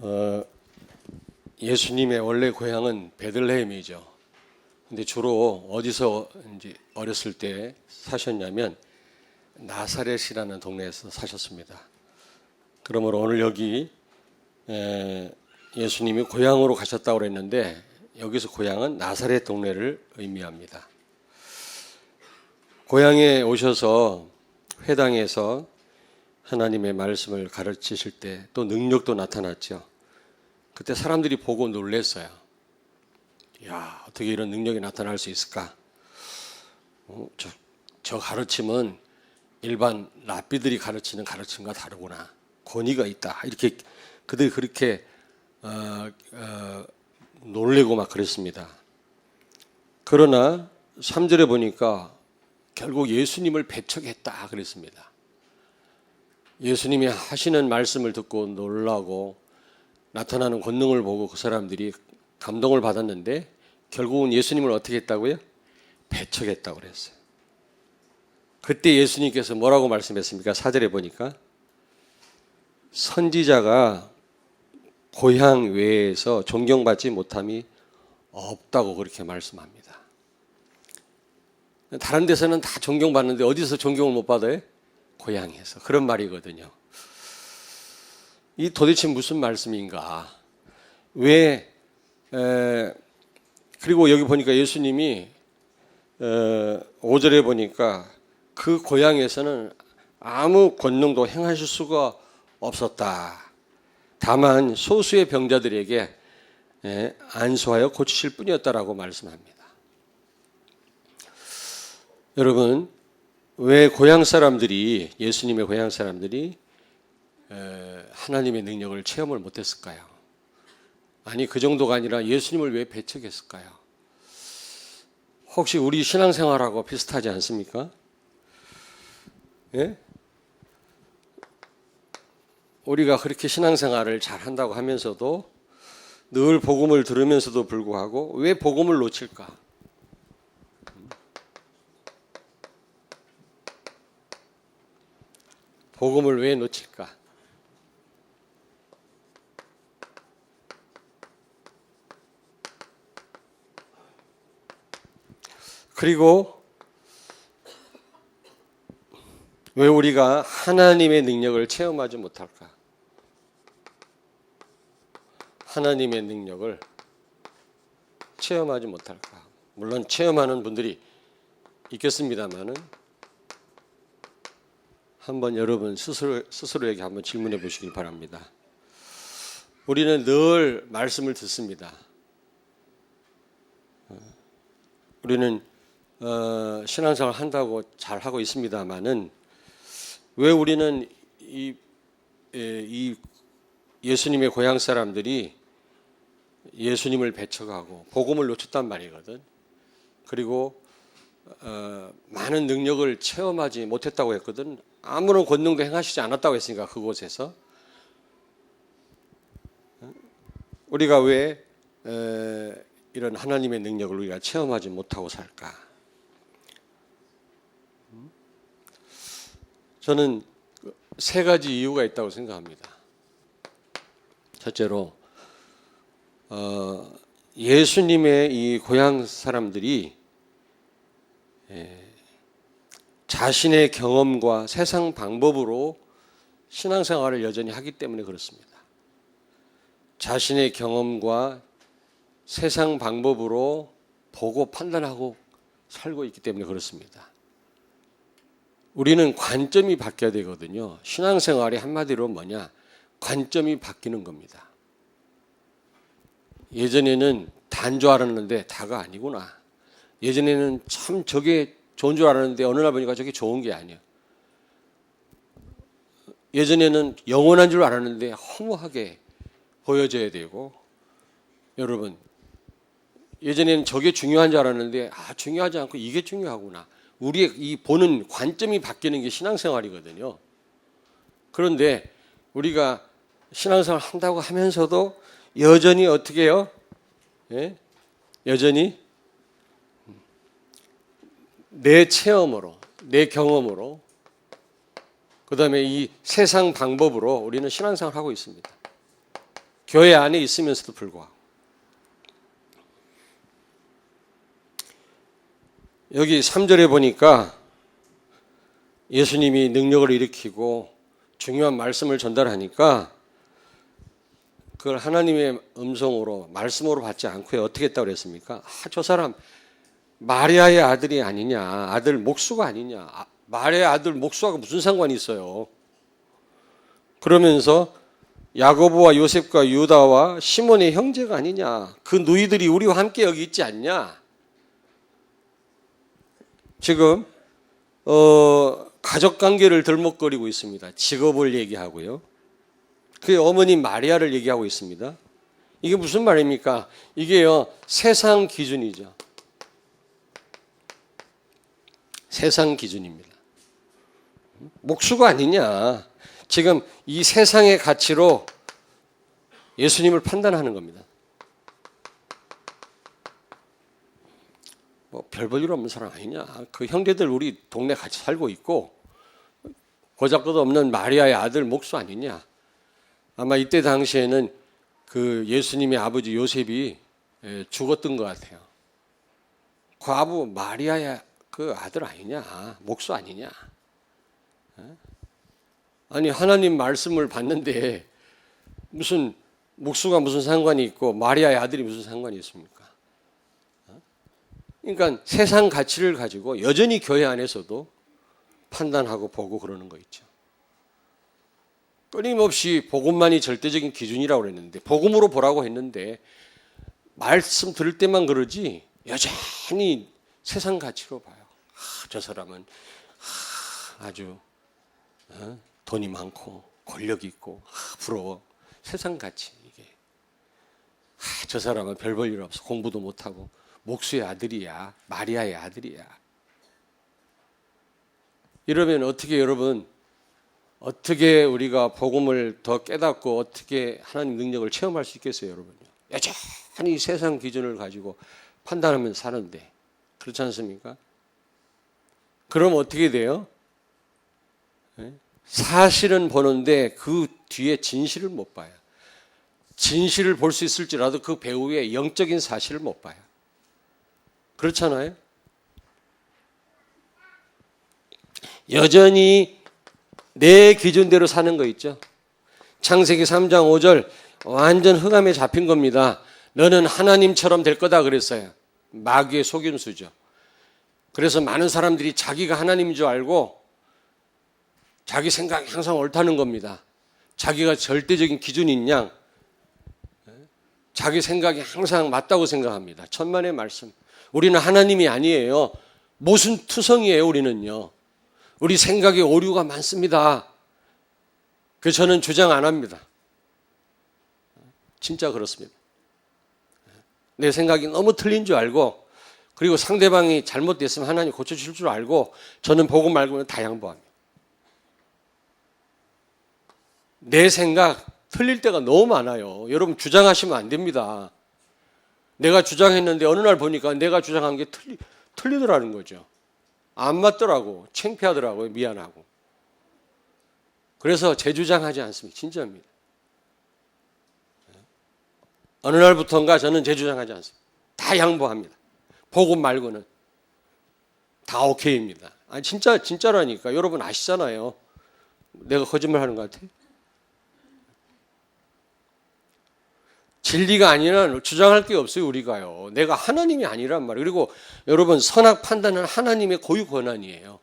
어, 예수님의 원래 고향은 베들레헴이죠. 근데 주로 어디서 이제 어렸을 때 사셨냐면 나사렛이라는 동네에서 사셨습니다. 그러므로 오늘 여기 예수님이 고향으로 가셨다고 그랬는데 여기서 고향은 나사렛 동네를 의미합니다. 고향에 오셔서 회당에서 하나님의 말씀을 가르치실 때 또 능력도 나타났죠. 그때 사람들이 보고 놀랐어요. 야, 어떻게 이런 능력이 나타날 수 있을까? 저 가르침은 일반 랍비들이 가르치는 가르침과 다르구나. 권위가 있다. 이렇게 그들이 그렇게 놀래고 막 그랬습니다. 그러나 3절에 보니까 결국 예수님을 배척했다 그랬습니다. 예수님이 하시는 말씀을 듣고 놀라고 나타나는 권능을 보고 그 사람들이 감동을 받았는데 결국은 예수님을 어떻게 했다고요? 배척했다고 그랬어요. 그때 예수님께서 뭐라고 말씀했습니까? 4절에 보니까 선지자가 고향 외에서 존경받지 못함이 없다고 그렇게 말씀합니다. 다른 데서는 다 존경받는데 어디서 존경을 못 받아요? 고향에서. 그런 말이거든요. 이 도대체 무슨 말씀인가? 그리고 여기 보니까 예수님이 5절에 보니까 그 고향에서는 아무 권능도 행하실 수가 없었다. 다만 소수의 병자들에게 안수하여 고치실 뿐이었다라고 말씀합니다. 여러분, 왜 고향 사람들이, 예수님의 고향 사람들이 하나님의 능력을 체험을 못했을까요? 아니, 그 정도가 아니라 예수님을 왜 배척했을까요? 혹시 우리 신앙생활하고 비슷하지 않습니까? 예? 우리가 그렇게 신앙생활을 잘 한다고 하면서도 늘 복음을 들으면서도 불구하고 왜 복음을 놓칠까? 복음을 왜 놓칠까? 그리고 왜 우리가 하나님의 능력을 체험하지 못할까? 하나님의 능력을 체험하지 못할까? 물론 체험하는 분들이 있겠습니다만은 한번 여러분 스스로에게 한번 질문해 보시기 바랍니다. 우리는 늘 말씀을 듣습니다. 우리는 신앙생활 한다고 잘 하고 있습니다만은 왜 우리는 이 예수님의 고향 사람들이 예수님을 배척하고 복음을 놓쳤단 말이거든. 그리고 많은 능력을 체험하지 못했다고 했거든. 아무런 권능도 행하시지 않았다고 했으니까 그곳에서 우리가 왜 이런 하나님의 능력을 우리가 체험하지 못하고 살까? 저는 세 가지 이유가 있다고 생각합니다. 첫째로 예수님의 이 고향 사람들이 자신의 경험과 세상 방법으로 신앙생활을 여전히 하기 때문에 그렇습니다. 자신의 경험과 세상 방법으로 보고 판단하고 살고 있기 때문에 그렇습니다. 우리는 관점이 바뀌어야 되거든요. 신앙생활이 한마디로 뭐냐? 관점이 바뀌는 겁니다. 예전에는 다인 줄 알았는데 다가 아니구나. 예전에는 참 저게 좋은 줄 알았는데 어느 날 보니까 저게 좋은 게 아니야. 예전에는 영원한 줄 알았는데 허무하게 보여져야 되고, 여러분, 예전에는 저게 중요한 줄 알았는데 중요하지 않고 이게 중요하구나. 우리의 이 보는 관점이 바뀌는 게 신앙생활이거든요. 그런데 우리가 신앙생활 한다고 하면서도 여전히 어떻게 해요? 예? 여전히 내 체험으로, 내 경험으로, 그 다음에 이 세상 방법으로 우리는 신앙생활을 하고 있습니다. 교회 안에 있으면서도 불구하고. 여기 3절에 보니까 예수님이 능력을 일으키고 중요한 말씀을 전달하니까 그걸 하나님의 음성으로 말씀으로 받지 않고 어떻게 했다고 그랬습니까? 저 사람 마리아의 아들이 아니냐, 아들 목수가 아니냐, 마리아의 아들 목수하고 무슨 상관이 있어요? 그러면서 야고보와 요셉과 유다와 시몬의 형제가 아니냐, 그 누이들이 우리와 함께 여기 있지 않냐? 지금 가족관계를 들먹거리고 있습니다. 직업을 얘기하고요. 그 어머니 마리아를 얘기하고 있습니다. 이게 무슨 말입니까? 이게요, 세상 기준이죠. 세상 기준입니다. 목수가 아니냐. 지금 이 세상의 가치로 예수님을 판단하는 겁니다. 뭐 별 볼 일 없는 사람 아니냐. 그 형제들 우리 동네 같이 살고 있고 보잘것 없는 마리아의 아들 목수 아니냐. 아마 이때 당시에는 그 예수님의 아버지 요셉이 죽었던 것 같아요. 과부 마리아의 그 아들 아니냐, 목수 아니냐. 아니 하나님 말씀을 받는데 무슨 목수가 무슨 상관이 있고 마리아의 아들이 무슨 상관이 있습니까? 그러니까 세상 가치를 가지고 여전히 교회 안에서도 판단하고 보고 그러는 거 있죠. 끊임없이 복음만이 절대적인 기준이라고 그랬는데 복음으로 보라고 했는데 말씀 들을 때만 그러지 여전히 세상 가치로 봐요. 저 사람은 아주 돈이 많고 권력이 있고 부러워. 세상 가치 이게. 저 사람은 별 볼 일 없어. 공부도 못하고 목수의 아들이야. 마리아의 아들이야. 이러면 어떻게 여러분 어떻게 우리가 복음을 더 깨닫고 어떻게 하나님 능력을 체험할 수 있겠어요, 여러분요? 여전히 세상 기준을 가지고 판단하면서 사는데 그렇지 않습니까? 그럼 어떻게 돼요? 사실은 보는데 그 뒤에 진실을 못 봐요. 진실을 볼 수 있을지라도 그 배후에 영적인 사실을 못 봐요. 그렇잖아요? 여전히 내 기준대로 사는 거 있죠. 창세기 3장 5절 완전 흑암에 잡힌 겁니다. 너는 하나님처럼 될 거다 그랬어요. 마귀의 속임수죠. 그래서 많은 사람들이 자기가 하나님인 줄 알고 자기 생각이 항상 옳다는 겁니다. 자기가 절대적인 기준인 양 자기 생각이 항상 맞다고 생각합니다. 천만의 말씀. 우리는 하나님이 아니에요. 무슨 투성이에요, 우리는요. 우리 생각에 오류가 많습니다. 그래서 저는 주장 안 합니다. 진짜 그렇습니다. 내 생각이 너무 틀린 줄 알고 그리고 상대방이 잘못됐으면 하나님 고쳐주실 줄 알고 저는 복음 말고는 다 양보합니다. 내 생각 틀릴 때가 너무 많아요. 여러분 주장하시면 안 됩니다. 내가 주장했는데 어느 날 보니까 내가 주장한 게 틀리더라는 거죠. 안 맞더라고. 창피하더라고요. 미안하고. 그래서 재주장하지 않습니다. 진짜입니다. 어느 날부터인가 저는 재주장하지 않습니다. 다 양보합니다. 복음 말고는 다 오케이입니다. 아니 진짜라니까. 여러분 아시잖아요. 내가 거짓말하는 것 같아요. 진리가 아니라 주장할 게 없어요, 우리가요. 내가 하나님이 아니란 말이에요. 그리고 여러분, 선악 판단은 하나님의 고유 권한이에요.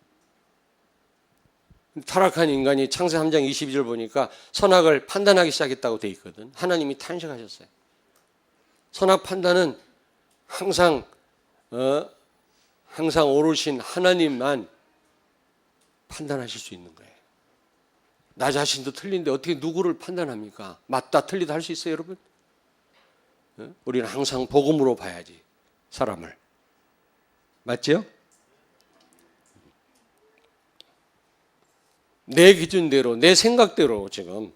타락한 인간이 창세기 3장 22절 보니까 선악을 판단하기 시작했다고 돼 있거든. 하나님이 탄식하셨어요. 선악 판단은 항상 오르신 하나님만 판단하실 수 있는 거예요. 나 자신도 틀린데 어떻게 누구를 판단합니까? 맞다 틀리다 할 수 있어요, 여러분? 우리는 항상 복음으로 봐야지, 사람을. 맞죠? 내 기준대로, 내 생각대로 지금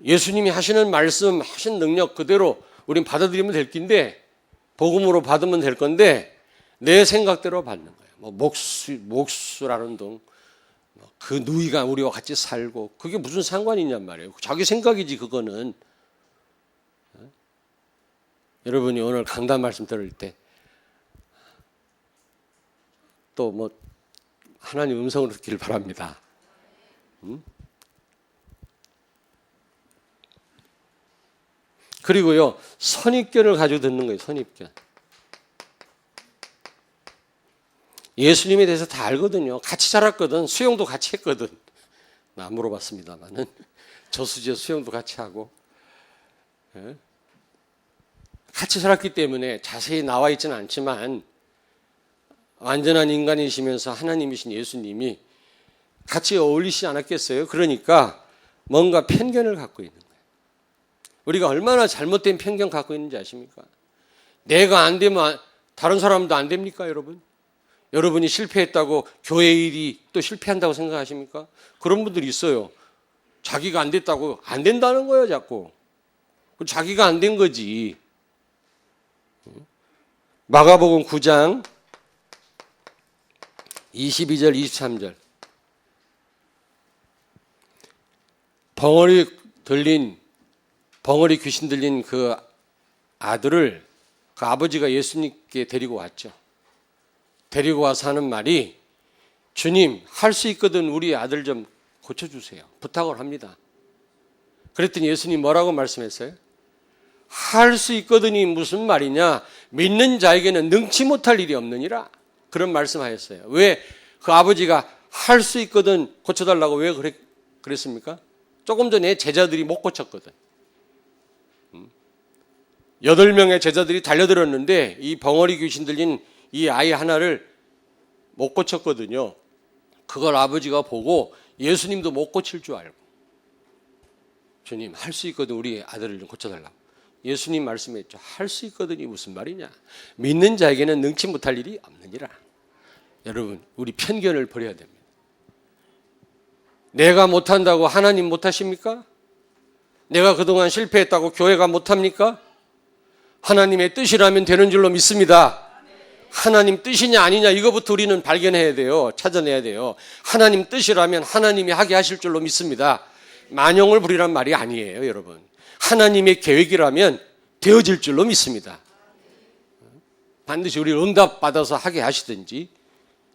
예수님이 하시는 말씀, 하신 능력 그대로 우린 받아들이면 될 긴데, 복음으로 받으면 될 건데, 내 생각대로 받는 거예요. 뭐 목수라는 동, 그 누이가 우리와 같이 살고, 그게 무슨 상관이 있냔 말이에요. 자기 생각이지, 그거는. 여러분이 오늘 강단 말씀 들을 때 또 뭐 하나님 음성을 듣기를 바랍니다. 그리고요, 선입견을 가지고 듣는 거예요. 선입견. 예수님에 대해서 다 알거든요. 같이 자랐거든. 수영도 같이 했거든. 나 안 물어봤습니다만은 저수지에 수영도 같이 하고, 예? 같이 살았기 때문에 자세히 나와 있지는 않지만 완전한 인간이시면서 하나님이신 예수님이 같이 어울리시지 않았겠어요? 그러니까 뭔가 편견을 갖고 있는 거예요. 우리가 얼마나 잘못된 편견 갖고 있는지 아십니까? 내가 안 되면 다른 사람도 안 됩니까, 여러분? 여러분이 실패했다고 교회 일이 또 실패한다고 생각하십니까? 그런 분들이 있어요. 자기가 안 됐다고 안 된다는 거예요, 자꾸. 자기가 안 된 거지. 마가복음 9장 22절 23절. 벙어리 귀신 들린 그 아들을 그 아버지가 예수님께 데리고 왔죠. 데리고 와서 하는 말이, 주님, 할 수 있거든 우리 아들 좀 고쳐주세요. 부탁을 합니다. 그랬더니 예수님 뭐라고 말씀했어요? 할 수 있거든이 무슨 말이냐? 믿는 자에게는 능치 못할 일이 없느니라. 그런 말씀하셨어요. 왜 그 아버지가 할 수 있거든 고쳐달라고 왜 그랬습니까? 조금 전에 제자들이 못 고쳤거든. 8명의 제자들이 달려들었는데 이 벙어리 귀신 들린 이 아이 하나를 못 고쳤거든요. 그걸 아버지가 보고 예수님도 못 고칠 줄 알고, 주님, 할 수 있거든 우리 아들을 좀 고쳐달라고. 예수님 말씀했죠. 할 수 있거든이 무슨 말이냐? 믿는 자에게는 능치 못할 일이 없느니라. 여러분, 우리 편견을 버려야 됩니다. 내가 못한다고 하나님 못하십니까? 내가 그동안 실패했다고 교회가 못합니까? 하나님의 뜻이라면 되는 줄로 믿습니다. 하나님 뜻이냐 아니냐 이거부터 우리는 발견해야 돼요. 찾아내야 돼요. 하나님 뜻이라면 하나님이 하게 하실 줄로 믿습니다. 만용을 부리란 말이 아니에요, 여러분. 하나님의 계획이라면 되어질 줄로 믿습니다. 반드시 우리를 응답받아서 하게 하시든지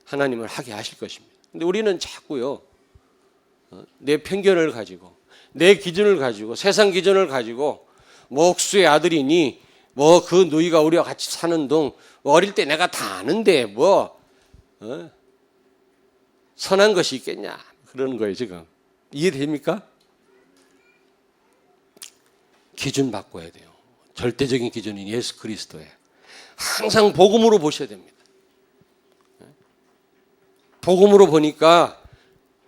하나님을 하게 하실 것입니다. 근데 우리는 자꾸요, 내 편견을 가지고, 내 기준을 가지고, 세상 기준을 가지고, 뭐 옥수의 아들이니, 뭐 그 누이가 우리와 같이 사는 동, 어릴 때 내가 다 아는데 선한 것이 있겠냐, 그러는 거예요 지금. 이해됩니까? 기준 바꿔야 돼요. 절대적인 기준인 예수 그리스도에 항상 복음으로 보셔야 됩니다. 복음으로 보니까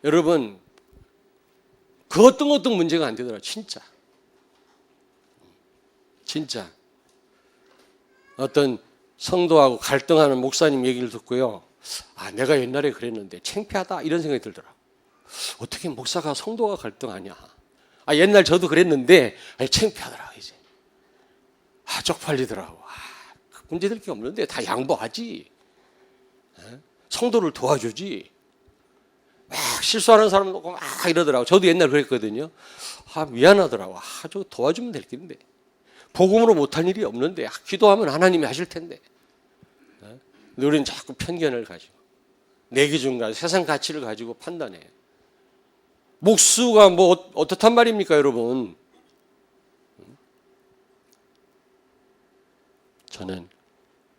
여러분 그 어떤 문제가 안 되더라. 진짜 어떤 성도하고 갈등하는 목사님 얘기를 듣고요, 아, 내가 옛날에 그랬는데 창피하다 이런 생각이 들더라. 어떻게 목사가 성도가 갈등하냐? 아, 옛날 저도 그랬는데 창피하더라 이제. 아, 쪽팔리더라고. 문제될 게 없는데 다 양보하지. 성도를 도와주지. 막 실수하는 사람 놓고 막 이러더라고. 저도 옛날 그랬거든요. 아, 미안하더라고. 저 도와주면 될 텐데. 복음으로 못할 일이 없는데 기도하면 하나님이 하실 텐데. 근데 우리는 자꾸 편견을 가지고 내 기준 가지고 세상 가치를 가지고 판단해. 목수가 뭐 어떻단 말입니까, 여러분? 저는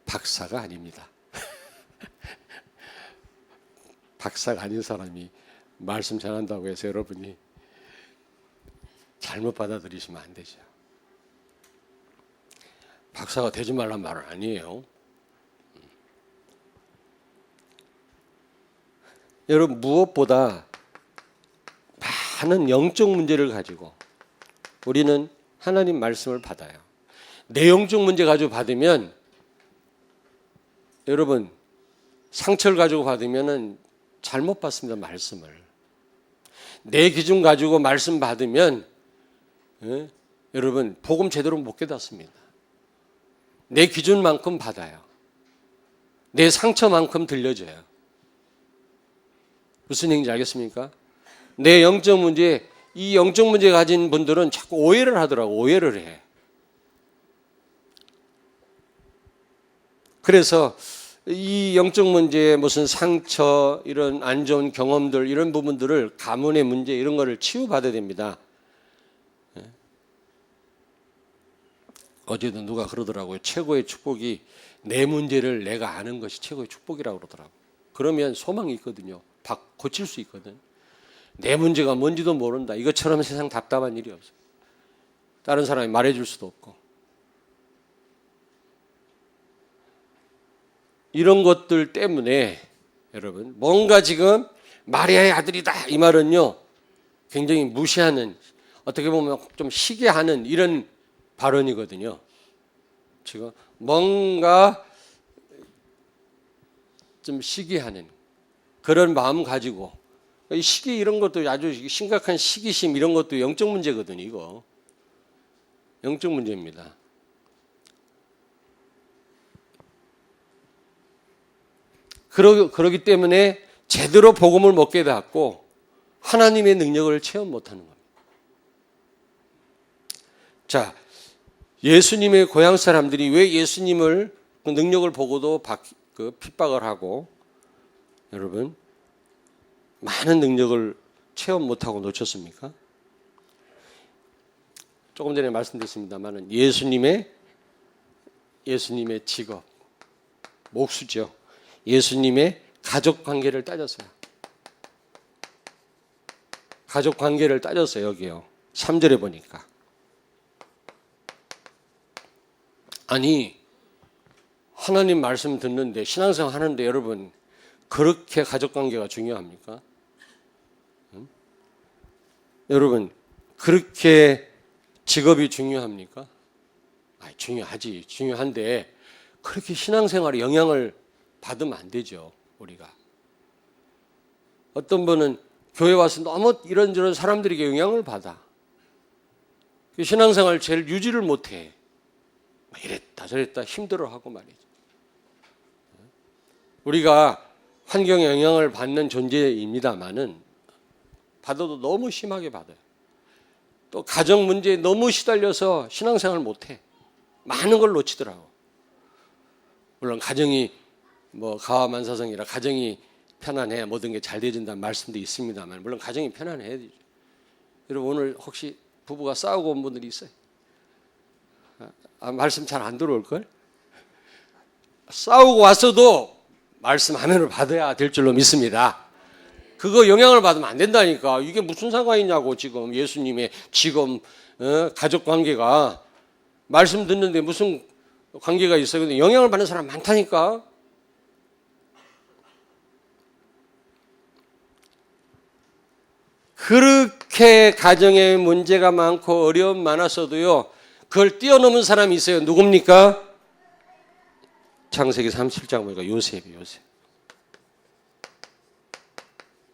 박사가 아닙니다. 박사가 아닌 사람이 말씀 전한다고 해서 여러분이 잘못 받아들이시면 안 되죠. 박사가 되지 말란 말은 아니에요. 여러분, 무엇보다 많은 영적 문제를 가지고 우리는 하나님 말씀을 받아요. 내용적 문제 가지고 받으면, 여러분, 상처를 가지고 받으면 잘못 받습니다, 말씀을. 내 기준 가지고 말씀 받으면 여러분 복음 제대로 못 깨닫습니다. 내 기준만큼 받아요. 내 상처만큼 들려져요. 무슨 얘기인지 알겠습니까? 내 영적 문제, 이 영적 문제 가진 분들은 자꾸 오해를 하더라고. 오해를 해. 그래서 이 영적 문제, 무슨 상처, 이런 안 좋은 경험들, 이런 부분들을, 가문의 문제, 이런 거를 치유받아야 됩니다. 어제도 누가 그러더라고요. 최고의 축복이 내 문제를 내가 아는 것이 최고의 축복이라고 그러더라고요. 그러면 소망이 있거든요. 고칠 수 있거든. 내 문제가 뭔지도 모른다. 이것처럼 세상 답답한 일이 없어요. 다른 사람이 말해줄 수도 없고. 이런 것들 때문에 여러분, 뭔가 지금 마리아의 아들이다 이 말은요, 굉장히 무시하는, 어떻게 보면 좀 시기하는 이런 발언이거든요. 지금 뭔가 좀 시기하는 그런 마음 가지고, 이 시기 이런 것도 아주 심각한 시기심, 이런 것도 영적 문제거든요. 이거 영적 문제입니다. 그러기 때문에 제대로 복음을 못 깨닫고 하나님의 능력을 체험 못하는 겁니다. 자, 예수님의 고향 사람들이 왜 예수님을 그 능력을 보고도 핍박을 하고, 여러분, 많은 능력을 체험 못하고 놓쳤습니까? 조금 전에 말씀드렸습니다만 예수님의 직업, 목수죠. 예수님의 가족 관계를 따졌어요. 가족 관계를 따졌어요. 여기요. 3절에 보니까. 아니, 하나님 말씀 듣는데, 신앙생활 하는데 여러분, 그렇게 가족 관계가 중요합니까? 응? 여러분, 그렇게 직업이 중요합니까? 중요하지. 중요한데 그렇게 신앙생활에 영향을 받으면 안 되죠. 우리가. 어떤 분은 교회 와서 너무 이런저런 사람들에게 영향을 받아. 신앙생활 제일 유지를 못해. 이랬다 저랬다 힘들어하고 말이죠. 우리가 환경에 영향을 받는 존재입니다만은 받아도 너무 심하게 받아요. 또 가정 문제에 너무 시달려서 신앙생활을 못해. 많은 걸 놓치더라고. 물론 가정이 가와만사성이라 가정이 편안해야 모든 게 잘 되어진다는 말씀도 있습니다만, 물론 가정이 편안해야 되죠. 여러분, 오늘 혹시 부부가 싸우고 온 분들이 있어요? 말씀 잘 안 들어올걸? 싸우고 왔어도 말씀 화면을 받아야 될 줄로 믿습니다. 그거 영향을 받으면 안 된다니까. 이게 무슨 상관이냐고. 지금 예수님의 지금 가족 관계가, 말씀 듣는데 무슨 관계가 있어요? 근데 영향을 받는 사람 많다니까. 그렇게 가정에 문제가 많고 어려움 많았어도요, 그걸 뛰어넘은 사람이 있어요. 누굽니까? 창세기 37장 보니까 요셉이.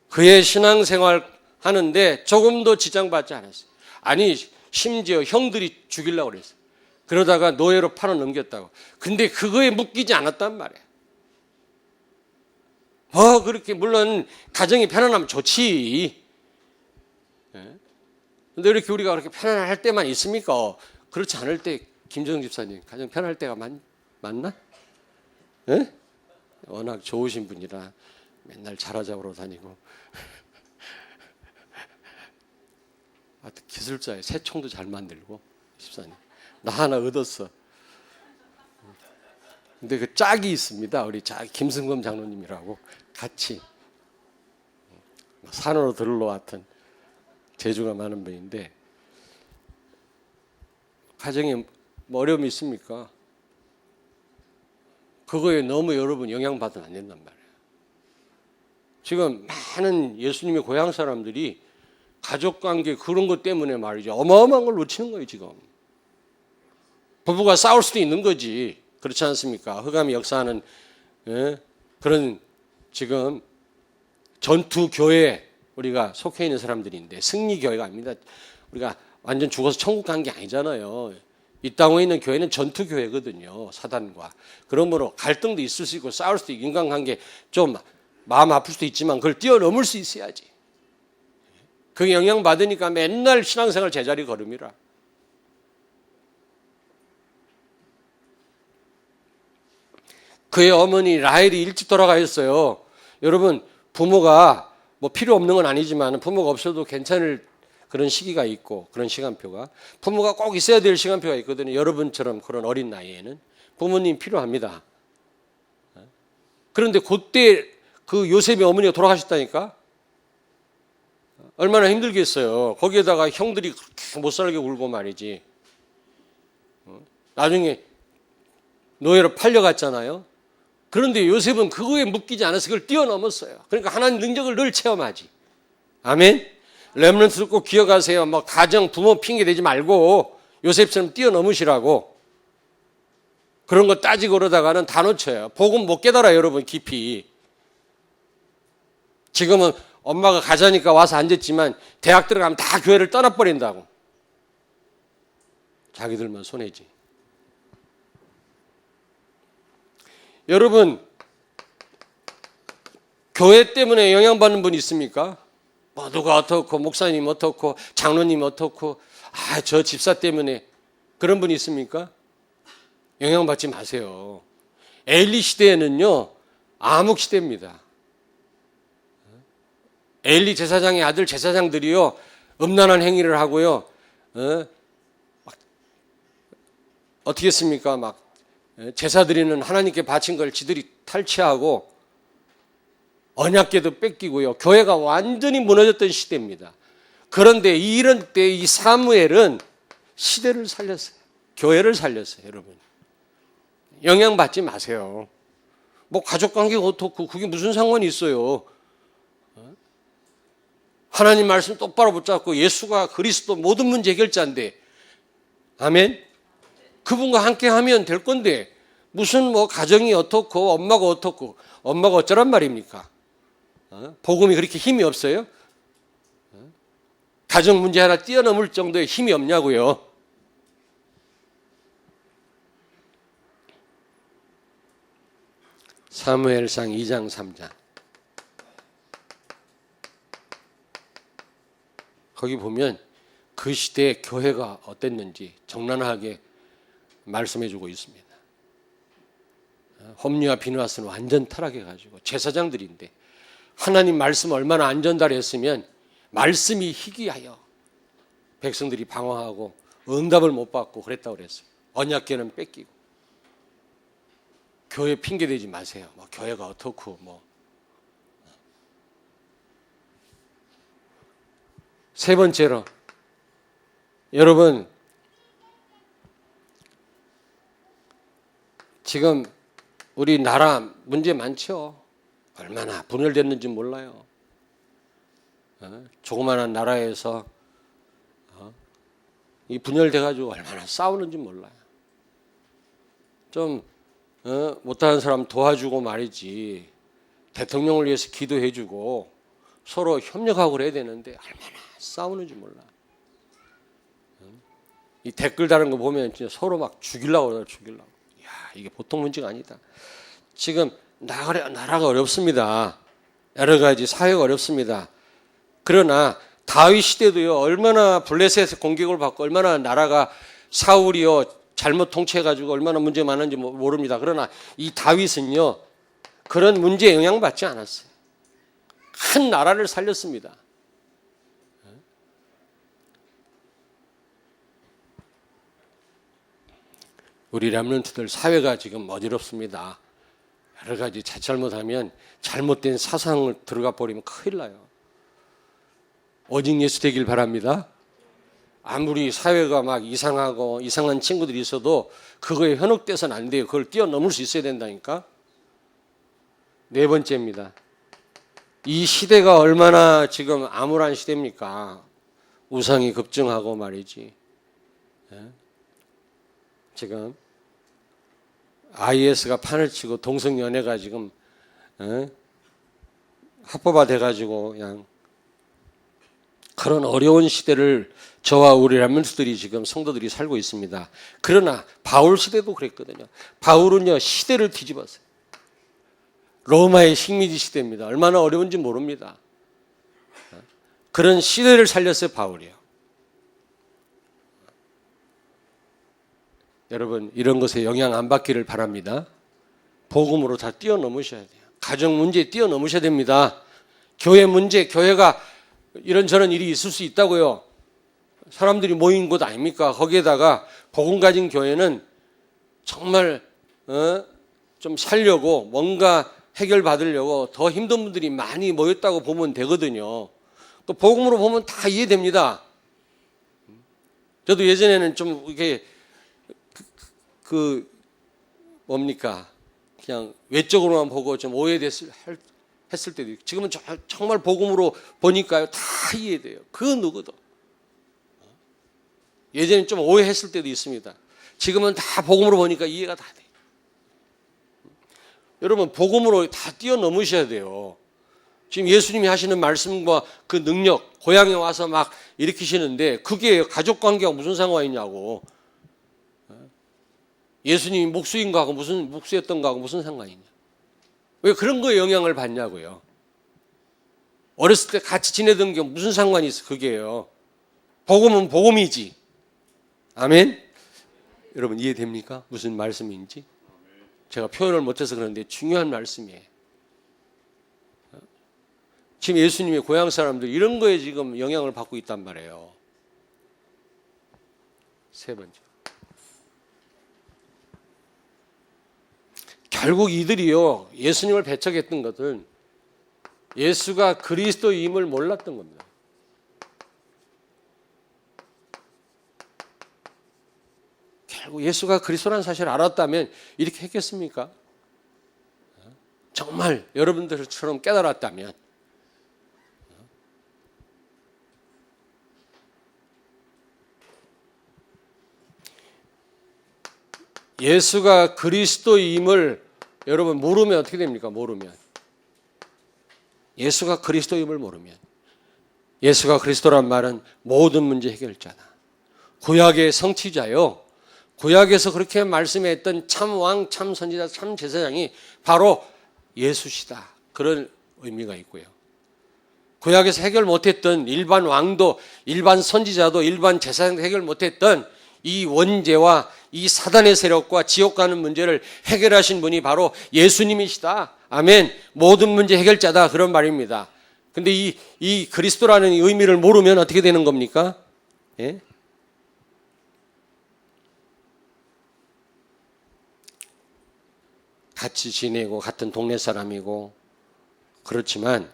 그의 신앙생활 하는데 조금도 지장받지 않았어요. 아니, 심지어 형들이 죽이려고 그랬어요. 그러다가 노예로 팔아 넘겼다고. 근데 그거에 묶이지 않았단 말이에요. 그렇게, 물론 가정이 편안하면 좋지. 근데 이렇게 우리가 그렇게 편안할 때만 있습니까? 그렇지 않을 때, 김정은 집사님, 가정 편할 때가 맞나? 예? 워낙 좋으신 분이라 맨날 잘하자고 다니고. 기술자예요. 새총도 잘 만들고, 집사님. 나 하나 얻었어. 근데 그 짝이 있습니다. 우리 김승검 장로님이라고 같이 산으로 들러 왔던 재주가 많은 분인데, 가정에 어려움이 있습니까? 그거에 너무 여러분 영향받으면 안 된단 말이에요. 지금 많은 예수님의 고향 사람들이 가족관계 그런 것 때문에 말이죠. 어마어마한 걸 놓치는 거예요. 지금. 부부가 싸울 수도 있는 거지. 그렇지 않습니까? 흑암이 역사하는 그런 지금 전투교회 우리가 속해 있는 사람들인데, 승리교회가 아닙니다. 우리가 완전 죽어서 천국 간 게 아니잖아요. 이 땅에 있는 교회는 전투교회거든요. 사단과. 그러므로 갈등도 있을 수 있고 싸울 수도 있고 인간관계 좀 마음 아플 수도 있지만 그걸 뛰어넘을 수 있어야지. 그게 영향받으니까 맨날 신앙생활 제자리 걸음이라. 그의 어머니 라헬이 일찍 돌아가셨어요. 여러분, 부모가 뭐 필요 없는 건 아니지만 부모가 없어도 괜찮을 그런 시기가 있고, 그런 시간표가, 부모가 꼭 있어야 될 시간표가 있거든요. 여러분처럼 그런 어린 나이에는 부모님 필요합니다. 그런데 그때 그 요셉의 어머니가 돌아가셨다니까? 얼마나 힘들겠어요. 거기에다가 형들이 그렇게 못 살게 울고 말이지. 나중에 노예로 팔려갔잖아요. 그런데 요셉은 그거에 묶이지 않아서 그걸 뛰어넘었어요. 그러니까 하나님 능력을 늘 체험하지. 아멘. 렘넌트도 꼭 기억하세요. 뭐 가정, 부모 핑계 대지 말고 요셉처럼 뛰어넘으시라고. 그런 거 따지고 그러다가는 다 놓쳐요. 복음 못 깨달아요, 여러분, 깊이. 지금은 엄마가 가자니까 와서 앉았지만 대학 들어가면 다 교회를 떠나버린다고. 자기들만 손해지. 여러분, 교회 때문에 영향받는 분 있습니까? 뭐 누가 어떻고, 목사님 어떻고, 장로님 어떻고, 저 집사 때문에 그런 분 있습니까? 영향받지 마세요. 엘리 시대에는요, 암흑 시대입니다. 엘리 제사장의 아들 제사장들이요, 음란한 행위를 하고요, 어떻게 했습니까? 막 제사 드리는 하나님께 바친 걸 지들이 탈취하고 언약궤도 뺏기고요. 교회가 완전히 무너졌던 시대입니다. 그런데 이런 때 이 사무엘은 시대를 살렸어요. 교회를 살렸어요, 여러분. 영향받지 마세요. 뭐 가족관계가 어떻고 그게 무슨 상관이 있어요. 하나님 말씀 똑바로 붙잡고 예수가 그리스도 모든 문제 해결자인데, 아멘? 그분과 함께 하면 될 건데 무슨 뭐 가정이 어떻고 엄마가 어떻고, 엄마가 어쩌란 말입니까? 복음이 그렇게 힘이 없어요? 가정 문제 하나 뛰어넘을 정도의 힘이 없냐고요. 사무엘상 2장 3장. 거기 보면 그 시대의 교회가 어땠는지 적나라하게 말씀해주고 있습니다. 홈리와 비느하스는 완전 타락해가지고 제사장들인데 하나님 말씀 얼마나 안전다했으면 말씀이 희귀하여 백성들이 방황하고 응답을 못 받고 그랬다고 그랬어요. 언약궤는 뺏기고. 교회 핑계대지 마세요. 뭐 교회가 어떻고 뭐. 세 번째로, 여러분, 지금 우리나라 문제 많죠. 얼마나 분열됐는지 몰라요. 조그마한 나라에서 이 분열돼가지고 얼마나 싸우는지 몰라요. 좀 못하는 사람 도와주고 말이지. 대통령을 위해서 기도해주고 서로 협력하고 그래야 되는데 얼마나 싸우는지 몰라. 이 댓글 다는 거 보면 진짜 서로 막 죽이려고 그래요. 죽이려고. 야, 이게 보통 문제가 아니다. 지금 나라가 어렵습니다. 여러 가지 사회가 어렵습니다. 그러나 다윗 시대도요, 얼마나 블레셋에서 공격을 받고 얼마나 나라가 사울이요 잘못 통치해가지고 얼마나 문제 많은지 모릅니다. 그러나 이 다윗은요 그런 문제에 영향받지 않았어요. 큰 나라를 살렸습니다. 우리 렘넌트들 사회가 지금 어지럽습니다. 여러 가지 잘못하면 잘못된 사상을 들어가 버리면 큰일 나요. 오직 예수 되길 바랍니다. 아무리 사회가 막 이상하고 이상한 친구들이 있어도 그거에 현혹돼서는 안 돼요. 그걸 뛰어넘을 수 있어야 된다니까. 네 번째입니다. 이 시대가 얼마나 지금 암울한 시대입니까? 우상이 급증하고 말이지. 지금 IS가 판을 치고 동성연애가 지금 합법화 돼가지고 그냥 그런 어려운 시대를 저와 우리 렘넌트들이 지금 성도들이 살고 있습니다. 그러나 바울 시대도 그랬거든요. 바울은요 시대를 뒤집었어요. 로마의 식민지 시대입니다. 얼마나 어려운지 모릅니다. 그런 시대를 살렸어요, 바울이요. 여러분, 이런 것에 영향 안 받기를 바랍니다. 복음으로 다 뛰어넘으셔야 돼요. 가정 문제 뛰어넘으셔야 됩니다. 교회 문제, 교회가 이런저런 일이 있을 수 있다고요. 사람들이 모인 곳 아닙니까? 거기에다가 복음 가진 교회는 정말 좀 살려고 뭔가 해결받으려고 더 힘든 분들이 많이 모였다고 보면 되거든요. 또 복음으로 보면 다 이해됩니다. 저도 예전에는 좀 이렇게 뭡니까? 그냥 외적으로만 보고 좀 했을 때도 있고, 지금은 정말 복음으로 보니까요 다 이해돼요. 그 누구도. 예전엔 좀 오해했을 때도 있습니다. 지금은 다 복음으로 보니까 이해가 다 돼요. 여러분 복음으로 다 뛰어넘으셔야 돼요. 지금 예수님이 하시는 말씀과 그 능력, 고향에 와서 막 일으키시는데 그게 가족관계와 무슨 상관이 있냐고. 예수님이 목수인 거하고 목수였던 거하고 무슨 상관이 있냐. 왜 그런 거에 영향을 받냐고요. 어렸을 때 같이 지내던 게 무슨 상관이 있어. 그게요. 복음은 복음이지. 아멘. 여러분 이해됩니까? 무슨 말씀인지. 제가 표현을 못해서 그런데 중요한 말씀이에요. 지금 예수님의 고향 사람들 이런 거에 지금 영향을 받고 있단 말이에요. 세 번째. 결국 이들이요 예수님을 배척했던 것은 예수가 그리스도임을 몰랐던 겁니다. 결국 예수가 그리스도라는 사실을 알았다면 이렇게 했겠습니까? 정말 여러분들처럼 깨달았다면 예수가 그리스도임을 여러분 모르면 어떻게 됩니까? 모르면 예수가 그리스도임을 모르면 예수가 그리스도란 말은 모든 문제 해결자다. 구약의 성취자요. 구약에서 그렇게 말씀했던 참 왕, 참 선지자, 참 제사장이 바로 예수시다. 그런 의미가 있고요. 구약에서 해결 못했던 일반 왕도, 일반 선지자도, 일반 제사장도 해결 못했던 이 원죄와 이 사단의 세력과 지옥 가는 문제를 해결하신 분이 바로 예수님이시다. 아멘. 모든 문제 해결자다. 그런 말입니다. 근데 이 그리스도라는 의미를 모르면 어떻게 되는 겁니까? 예? 같이 지내고 같은 동네 사람이고 그렇지만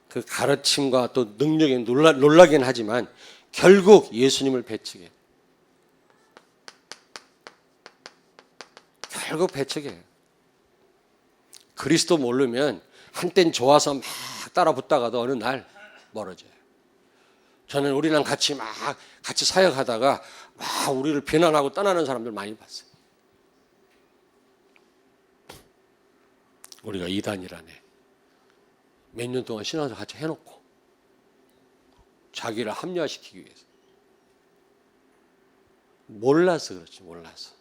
그 가르침과 또 능력에 놀라긴 하지만 결국 예수님을 배척해요. 결국 배척해요. 그리스도 모르면 한땐 좋아서 막 따라 붙다가도 어느 날 멀어져요. 저는 우리랑 같이 사역하다가 막 우리를 비난하고 떠나는 사람들 많이 봤어요. 우리가 이단이라네. 몇 년 동안 신앙생활 같이 해놓고 자기를 합리화시키기 위해서. 몰라서 그렇지, 몰라서.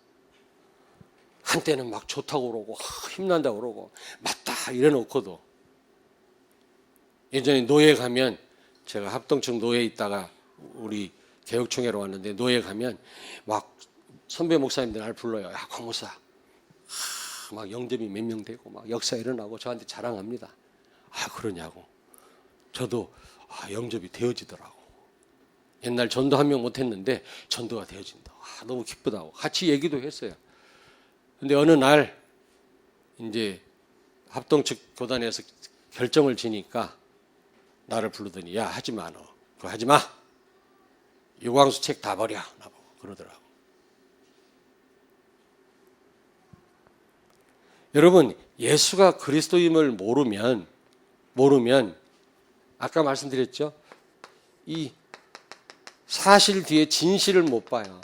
한때는 막 좋다고 그러고 힘난다고 그러고 맞다 이래놓고도 예전에 노예 가면 제가 합동청 노예에 있다가 우리 개혁총회로 왔는데 노예 가면 막 선배 목사님들 날 불러요. 야 권목사 막 영접이 몇 명 되고 막 역사 일어나고 저한테 자랑합니다. 아 그러냐고. 저도 영접이 되어지더라고. 옛날 전도 한 명 못했는데 전도가 되어진다. 너무 기쁘다고 같이 얘기도 했어요. 근데 어느 날 이제 합동측 교단에서 결정을 지니까 나를 부르더니 야 하지 마 너. 그거 하지 마. 유광수 책 다 버려. 나보고 그러더라고. 여러분 예수가 그리스도임을 모르면 아까 말씀드렸죠. 이 사실 뒤에 진실을 못 봐요.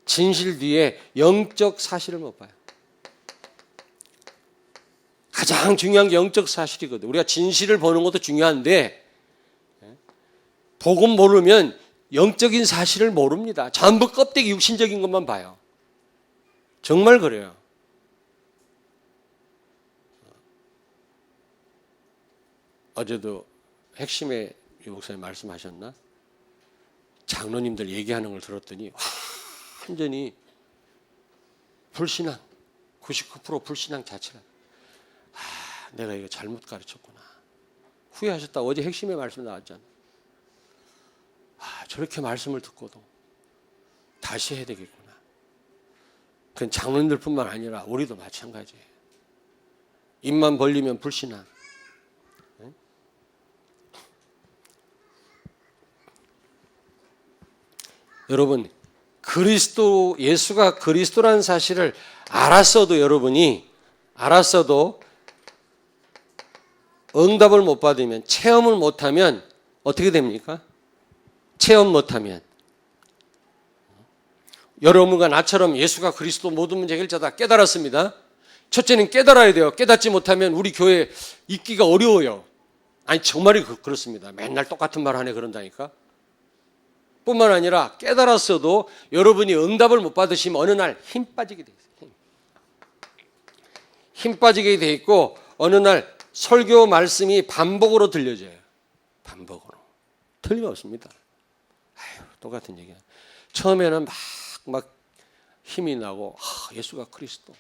진실 뒤에 영적 사실을 못 봐요. 가장 중요한 게 영적 사실이거든. 우리가 진실을 보는 것도 중요한데 복음 모르면 영적인 사실을 모릅니다. 전부 껍데기 육신적인 것만 봐요. 정말 그래요. 어제도 핵심에 유 목사님 말씀하셨나? 장로님들 얘기하는 걸 들었더니 완전히 불신앙, 99% 불신앙 자체가 내가 이거 잘못 가르쳤구나. 후회하셨다. 어제 핵심의 말씀 나왔잖아요. 저렇게 말씀을 듣고도 다시 해야 되겠구나. 그건 장로님들뿐만 아니라 우리도 마찬가지예요. 입만 벌리면 불신앙. 여러분, 예수가 그리스도라는 사실을 알았어도 응답을 못 받으면, 체험을 못하면 어떻게 됩니까? 체험 못하면. 여러분과 나처럼 예수가 그리스도 모든 문제 해결자다 깨달았습니다. 첫째는 깨달아야 돼요. 깨닫지 못하면 우리 교회 있기가 어려워요. 아니 정말이 그렇습니다. 맨날 똑같은 말 하네 그런다니까. 뿐만 아니라 깨달았어도 여러분이 응답을 못 받으시면 어느 날 힘 빠지게 돼 있어요. 힘 빠지게 돼 있고 어느 날 설교 말씀이 반복으로 들려져요. 반복으로. 틀림없습니다. 똑같은 얘기야. 처음에는 막 힘이 나고 예수가 그리스도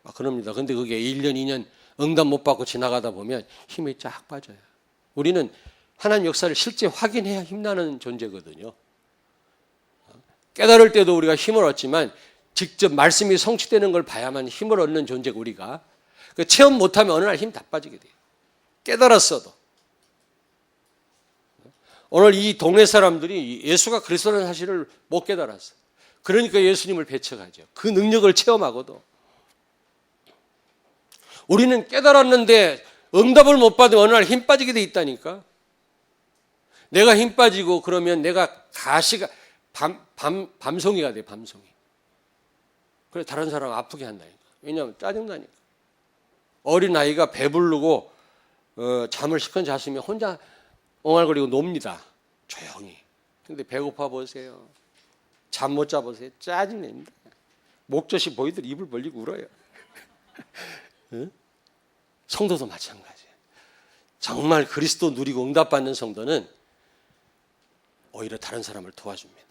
막 그럽니다. 근데 그게 1년, 2년 응답 못 받고 지나가다 보면 힘이 쫙 빠져요. 우리는 하나님 역사를 실제 확인해야 힘나는 존재거든요. 깨달을 때도 우리가 힘을 얻지만 직접 말씀이 성취되는 걸 봐야만 힘을 얻는 존재가 우리가. 체험 못하면 어느 날 힘 다 빠지게 돼요. 깨달았어도. 오늘 이 동네 사람들이 예수가 그리스도라는 사실을 못 깨달았어요. 그러니까 예수님을 배척하죠. 그 능력을 체험하고도. 우리는 깨달았는데 응답을 못 받으면 어느 날 힘 빠지게 돼 있다니까. 내가 힘 빠지고 그러면 내가 가시가 밤송이가 돼, 밤송이. 그래 다른 사람 아프게 한다니까. 왜냐하면 짜증나니까. 어린아이가 배부르고 잠을 실컷 잤으면 혼자 엉알거리고 놉니다. 조용히. 근데 배고파 보세요. 잠 못 자보세요. 짜증냅니다. 목젖이 보이들 입을 벌리고 울어요. 응? 성도도 마찬가지예요. 정말 그리스도 누리고 응답받는 성도는 오히려 다른 사람을 도와줍니다.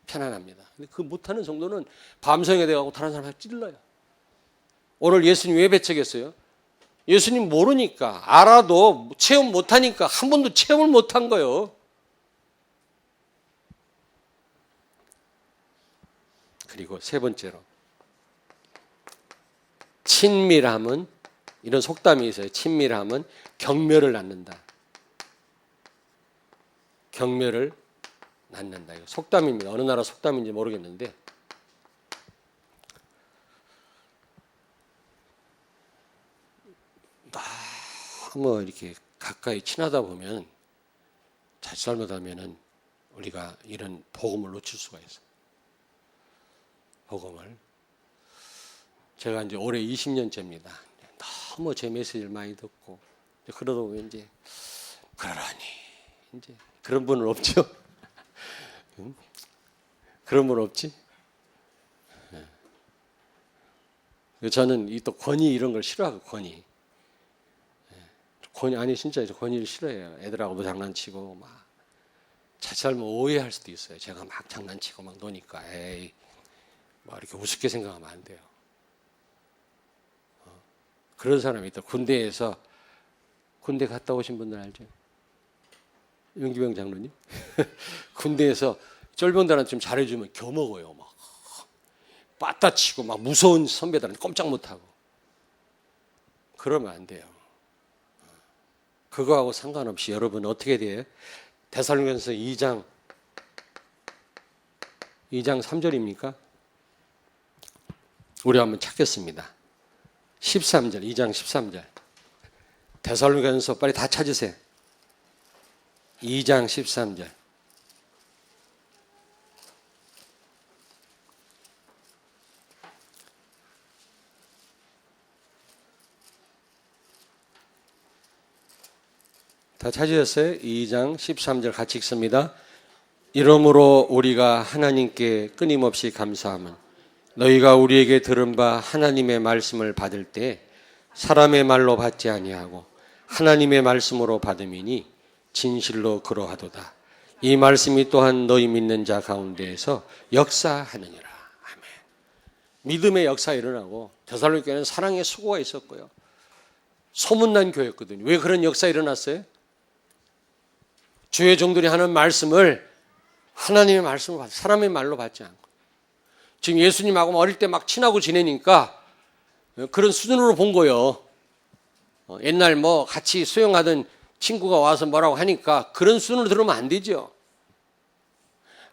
편안합니다. 근데 그 못하는 성도는 밤송이가 돼가고 다른 사람을 찔러요. 오늘 예수님 왜 배척했어요? 예수님 모르니까, 알아도 체험 못하니까, 한 번도 체험을 못한 거예요. 그리고 세 번째로 친밀함은, 이런 속담이 있어요. 친밀함은 경멸을 낳는다. 경멸을 낳는다. 이거 속담입니다. 어느 나라 속담인지 모르겠는데 너무 이렇게 가까이 친하다 보면 자칫 잘못하면은 우리가 이런 복음을 놓칠 수가 있어요. 복음을. 제가 이제 올해 20년째입니다. 너무 제 메시지를 많이 듣고 그러다 보면 이제 그러니 이제 그런 분은 없죠. 응? 그런 분 없지? 저는 이 또 권위 이런 걸 싫어하고 권위 아니 진짜 권위를 싫어해요. 애들하고도 장난치고 막 자칫하면 오해할 수도 있어요. 제가 막 장난치고 막 노니까 에이 막 이렇게 우습게 생각하면 안 돼요. 그런 사람이 있다. 군대에서 군대 갔다 오신 분들 알죠? 윤기병 장로님? 군대에서 쫄병들한테 좀 잘해주면 겨먹어요. 막 빠따치고 막 무서운 선배들한테 꼼짝 못하고. 그러면 안 돼요. 그거하고 상관없이 여러분 어떻게 돼요? 데살로니가서 2장 3절입니까? 우리 한번 찾겠습니다. 13절, 2장 13절. 데살로니가서 빨리 다 찾으세요. 2장 13절. 다 찾으셨어요? 2장 13절 같이 읽습니다. 이러므로 우리가 하나님께 끊임없이 감사함은 너희가 우리에게 들은 바 하나님의 말씀을 받을 때 사람의 말로 받지 아니하고 하나님의 말씀으로 받음이니 진실로 그러하도다. 이 말씀이 또한 너희 믿는 자 가운데에서 역사하느니라. 아멘. 믿음의 역사 일어나고 데살로니가에는 사랑의 수고가 있었고요. 소문난 교회였거든요. 왜 그런 역사 일어났어요? 주의 종들이 하는 말씀을 하나님의 말씀을 받, 사람의 말로 받지 않고. 지금 예수님하고 어릴 때 막 친하고 지내니까 그런 수준으로 본 거예요. 옛날 뭐 같이 수영하던 친구가 와서 뭐라고 하니까 그런 수준으로 들으면 안 되죠.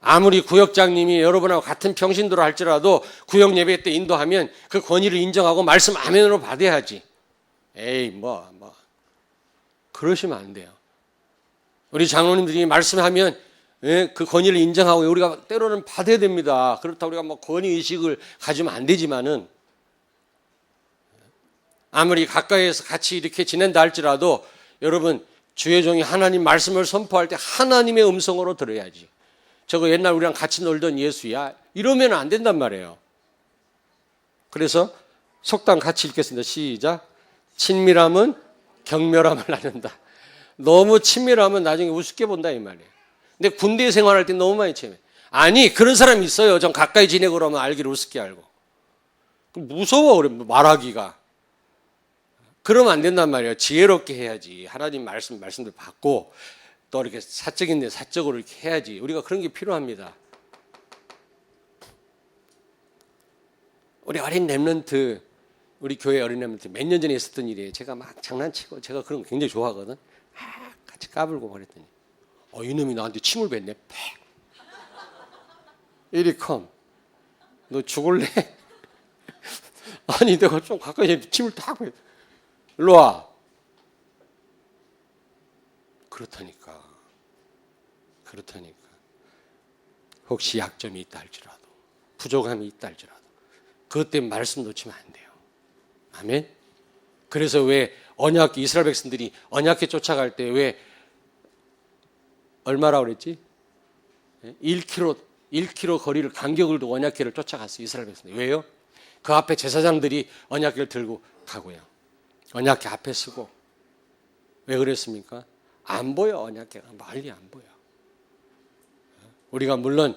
아무리 구역장님이 여러분하고 같은 평신도로 할지라도 구역 예배 때 인도하면 그 권위를 인정하고 말씀 아멘으로 받아야지. 에이 뭐 그러시면 안 돼요. 우리 장로님들이 말씀하면 그 권위를 인정하고 우리가 때로는 받아야 됩니다. 그렇다고 우리가 뭐 권위의식을 가지면 안 되지만은 아무리 가까이에서 같이 이렇게 지낸다 할지라도 여러분 주의 종이 하나님 말씀을 선포할 때 하나님의 음성으로 들어야지. 저거 옛날 우리랑 같이 놀던 예수야. 이러면 안 된단 말이에요. 그래서 속담 같이 읽겠습니다. 시작. 친밀함은 경멸함을 낳는다. 너무 친밀하면 나중에 우습게 본다 이 말이에요. 근데 군대 생활할 때 너무 많이 친밀해. 아니 그런 사람이 있어요. 좀 가까이 지내고 그러면 알기를 우습게 알고. 무서워 그래 말하기가. 그러면 안 된단 말이에요. 지혜롭게 해야지. 하나님 말씀들 받고 또 이렇게 사적인데 사적으로 이렇게 해야지. 우리가 그런 게 필요합니다. 우리 어린 렘넌트, 우리 교회 어린 렘넌트 몇 년 전에 있었던 일이에요. 제가 막 장난치고 제가 그런 거 굉장히 좋아하거든. 같이 까불고 그랬더니 이놈이 나한테 침을 뱉네. 팩. 이리 컴. 너 죽을래? 아니 내가 좀 가까이 침을 탁 뱉. 일로 와. 그렇다니까. 혹시 약점이 있다 할지라도 부족함이 있다 할지라도 그것 때문에 말씀 놓치면 안 돼요. 아멘. 그래서 왜 언약 이스라엘 백성들이 언약궤 쫓아갈 때 왜 얼마라고 그랬지? 1km 거리를 간격을 두고 언약궤를 쫓아갔어요. 이스라엘 백성들이. 왜요? 그 앞에 제사장들이 언약궤를 들고 가고요. 언약궤 앞에 서고. 왜 그랬습니까? 안 보여. 언약궤가 멀리 안 보여. 우리가 물론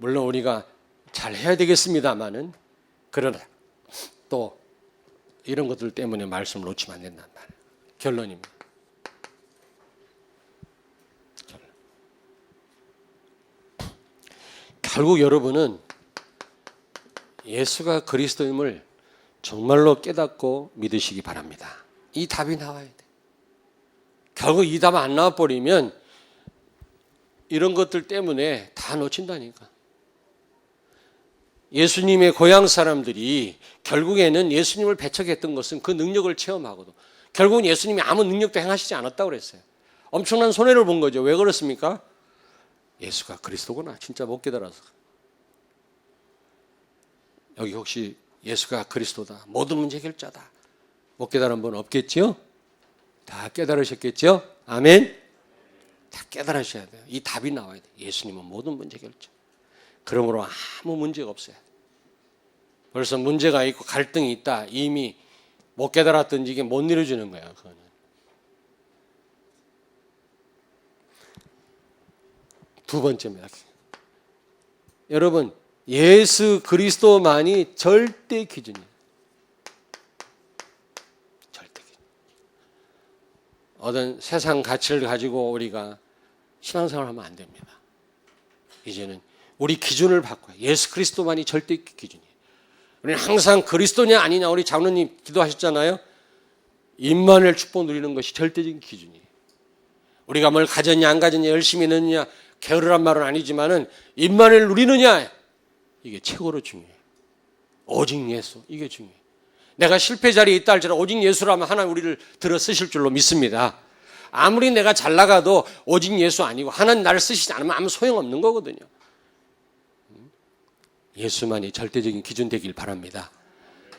우리가 잘 해야 되겠습니다만은 그러나 또 이런 것들 때문에 말씀을 놓치면 안 된단 말이에요. 결론입니다. 결국 여러분은 예수가 그리스도임을 정말로 깨닫고 믿으시기 바랍니다. 이 답이 나와야 돼. 결국 이 답 안 나와버리면 이런 것들 때문에 다 놓친다니까. 예수님의 고향 사람들이 결국에는 예수님을 배척했던 것은 그 능력을 체험하고도 결국은 예수님이 아무 능력도 행하시지 않았다고 그랬어요. 엄청난 손해를 본 거죠. 왜 그렇습니까? 예수가 그리스도구나. 진짜 못 깨달아서. 여기 혹시 예수가 그리스도다. 모든 문제 해결자다. 못 깨달은 분 없겠죠? 다 깨달으셨겠죠? 아멘? 다 깨달으셔야 돼요. 이 답이 나와야 돼요. 예수님은 모든 문제 해결자. 그러므로 아무 문제가 없어요. 벌써 문제가 있고 갈등이 있다. 이미 못 깨달았든지 이게 못 이루어지는 거예요. 그거는. 두 번째입니다. 여러분, 예수 그리스도만이 절대 기준이에요. 절대 기준. 어떤 세상 가치를 가지고 우리가 신앙생활을 하면 안 됩니다. 이제는 우리 기준을 바꿔요. 예수 그리스도만이 절대 기준이에요. 우리는 항상 그리스도냐 아니냐 우리 장로님 기도하셨잖아요. 임마누엘 축복 누리는 것이 절대적인 기준이에요. 우리가 뭘 가졌냐 안 가졌냐 열심히 했느냐 게으르란 말은 아니지만은 임마누엘 누리느냐 이게 최고로 중요해요. 오직 예수 이게 중요해요. 내가 실패 자리에 있다 할지라도 오직 예수라면 하나님 우리를 들어 쓰실 줄로 믿습니다. 아무리 내가 잘 나가도 오직 예수 아니고 하나님 나를 쓰시지 않으면 아무 소용없는 거거든요. 예수만이 절대적인 기준 되길 바랍니다.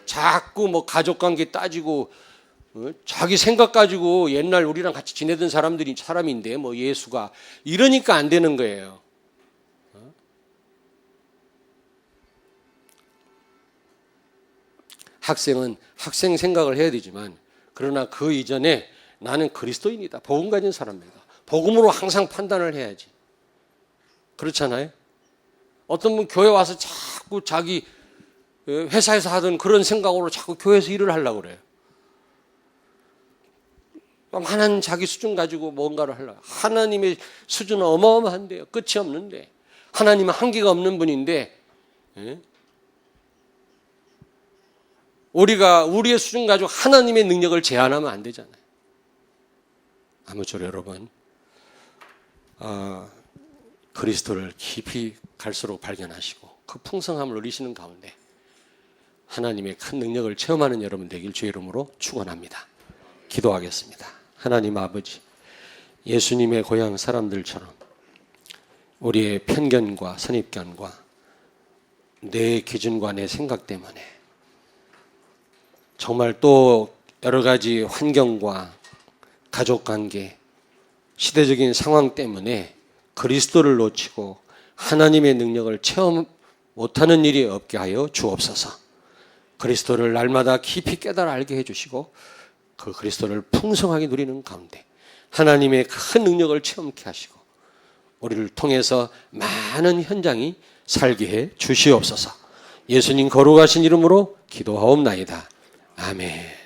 자꾸 뭐 가족관계 따지고 자기 생각 가지고 옛날 우리랑 같이 지내던 사람인데 뭐 예수가 이러니까 안 되는 거예요. 학생은 학생 생각을 해야 되지만 그러나 그 이전에 나는 그리스도인이다. 복음 가진 사람이다. 복음으로 항상 판단을 해야지. 그렇잖아요? 어떤 분 교회 와서 자꾸 자기 회사에서 하던 그런 생각으로 자꾸 교회에서 일을 하려고 그래요. 많은 자기 수준 가지고 뭔가를 하려고. 하나님의 수준은 어마어마한데요. 끝이 없는데. 하나님은 한계가 없는 분인데, 예? 우리가 우리의 수준 가지고 하나님의 능력을 제한하면 안 되잖아요. 아무쪼록 여러분, 그리스도를 깊이 갈수록 발견하시고 그 풍성함을 누리시는 가운데 하나님의 큰 능력을 체험하는 여러분 되길 주의 이름으로 축원합니다. 기도하겠습니다. 하나님 아버지, 예수님의 고향 사람들처럼 우리의 편견과 선입견과 내 기준과 내 생각 때문에 정말 또 여러 가지 환경과 가족관계, 시대적인 상황 때문에 그리스도를 놓치고 하나님의 능력을 체험 못하는 일이 없게 하여 주옵소서. 그리스도를 날마다 깊이 깨달아 알게 해주시고 그 그리스도를 풍성하게 누리는 가운데 하나님의 큰 능력을 체험케 하시고 우리를 통해서 많은 현장이 살게 해 주시옵소서. 예수님 거룩하신 이름으로 기도하옵나이다. 아멘.